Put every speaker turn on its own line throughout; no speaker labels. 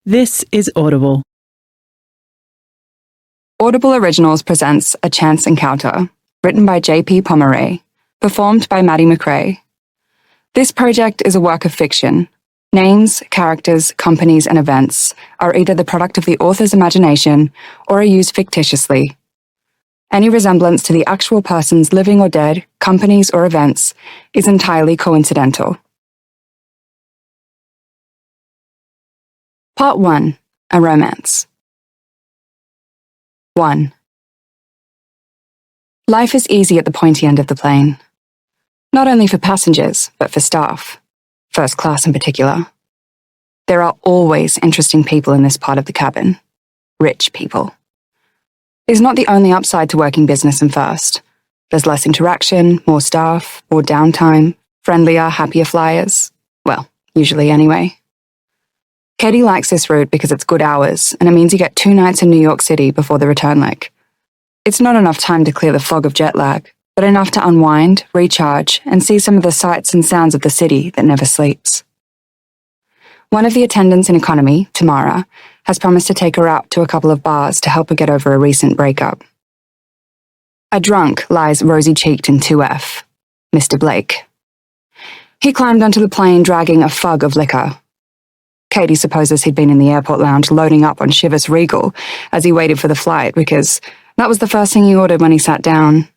This is Audible.
Audible Originals presents A Chance Encounter, written by J.P. Pomeray, performed by Maddie McRae. This project is a work of fiction. Names, characters, companies, and events are either the product of the author's imagination or are used fictitiously. Any resemblance to the actual persons living or dead, companies, or events is entirely coincidental. Part 1. A Romance. 1. Life is easy at the pointy end of the plane. Not only for passengers, but for staff. First class in particular. There are always interesting people in this part of the cabin. Rich people. It is not the only upside to working business in first. There's less interaction, more staff, more downtime, friendlier, happier flyers. Well, usually anyway. Katie likes this route because it's good hours, and it means you get 2 nights in New York City before the return leg. It's not enough time to clear the fog of jet lag, but enough to unwind, recharge, and see some of the sights and sounds of the city that never sleeps. One of the attendants in economy, Tamara, has promised to take her out to a couple of bars to help her get over a recent breakup. A drunk lies rosy-cheeked in 2F, Mr. Blake. He climbed onto the plane dragging a fug of liquor. Katie supposes he'd been in the airport lounge loading up on Chivas Regal as he waited for the flight because that was the first thing he ordered when he sat down.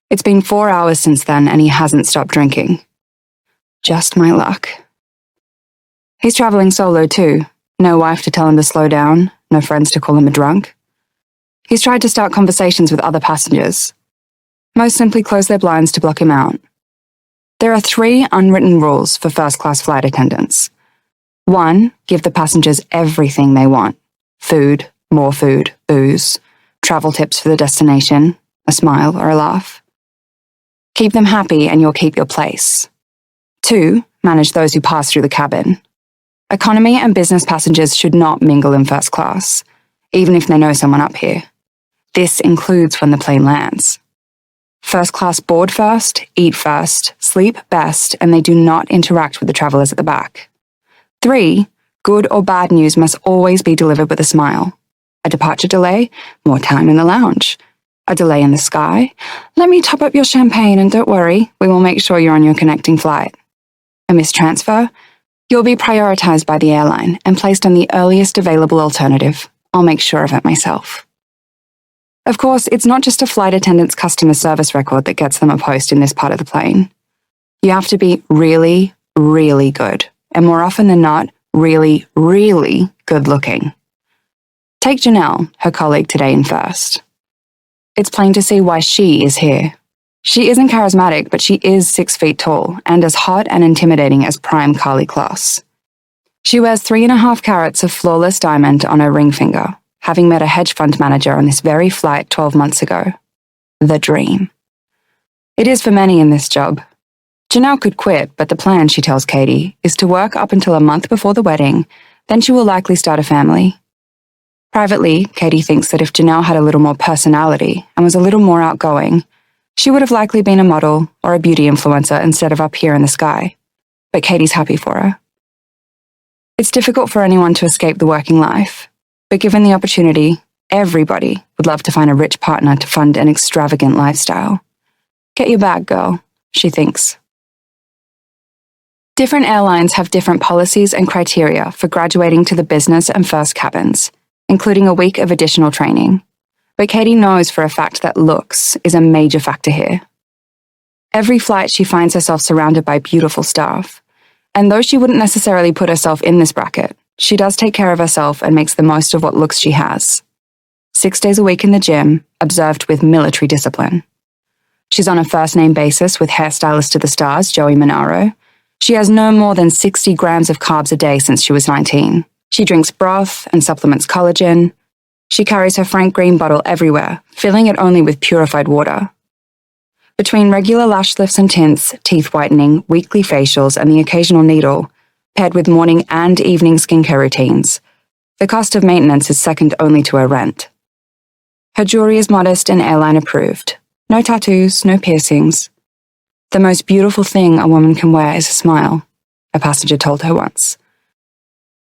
It's been 4 hours since then and he hasn't stopped drinking. Just my luck. He's traveling solo too. No wife to tell him to slow down, no friends to call him a drunk. He's tried to start conversations with other passengers. Most simply close their blinds to block him out. There are 3 unwritten rules for first-class flight attendants. 1, give the passengers everything they want. Food, more food, booze, travel tips for the destination, a smile or a laugh. Keep them happy and you'll keep your place. 2, manage those who pass through the cabin. Economy and business passengers should not mingle in first class, even if they know someone up here. This includes when the plane lands. First class board first, eat first, sleep best, and they do not interact with the travelers at the back. 3, good or bad news must always be delivered with a smile. A departure delay, more time in the lounge. A delay in the sky, let me top up your champagne and don't worry, we will make sure you're on your connecting flight. A missed transfer, you'll be prioritized by the airline and placed on the earliest available alternative. I'll make sure of it myself. Of course, it's not just a flight attendant's customer service record that gets them a post in this part of the plane. You have to be really, really good. And more often than not, really, really good looking. Take Janelle, her colleague today in first. It's plain to see why she is here. She isn't charismatic, but she is 6 feet tall and as hot and intimidating as prime Carly Kloss. She wears 3.5 carats of flawless diamond on her ring finger, having met a hedge fund manager on this very flight 12 months ago. The dream. It is for many in this job. Janelle could quit, but the plan, she tells Katie, is to work up until a month before the wedding, then she will likely start a family. Privately, Katie thinks that if Janelle had a little more personality and was a little more outgoing, she would have likely been a model or a beauty influencer instead of up here in the sky. But Katie's happy for her. It's difficult for anyone to escape the working life, but given the opportunity, everybody would love to find a rich partner to fund an extravagant lifestyle. Get your bag, girl, she thinks. Different airlines have different policies and criteria for graduating to the business and first cabins, including a week of additional training. But Katie knows for a fact that looks is a major factor here. Every flight she finds herself surrounded by beautiful staff, and though she wouldn't necessarily put herself in this bracket, she does take care of herself and makes the most of what looks she has. 6 days a week in the gym, observed with military discipline. She's on a first-name basis with hairstylist to the stars, Joey Monaro. She has no more than 60 grams of carbs a day since she was 19. She drinks broth and supplements collagen. She carries her Frank Green bottle everywhere, filling it only with purified water. Between regular lash lifts and tints, teeth whitening, weekly facials, and the occasional needle, paired with morning and evening skincare routines, the cost of maintenance is second only to her rent. Her jewelry is modest and airline approved. No tattoos, no piercings. The most beautiful thing a woman can wear is a smile, a passenger told her once.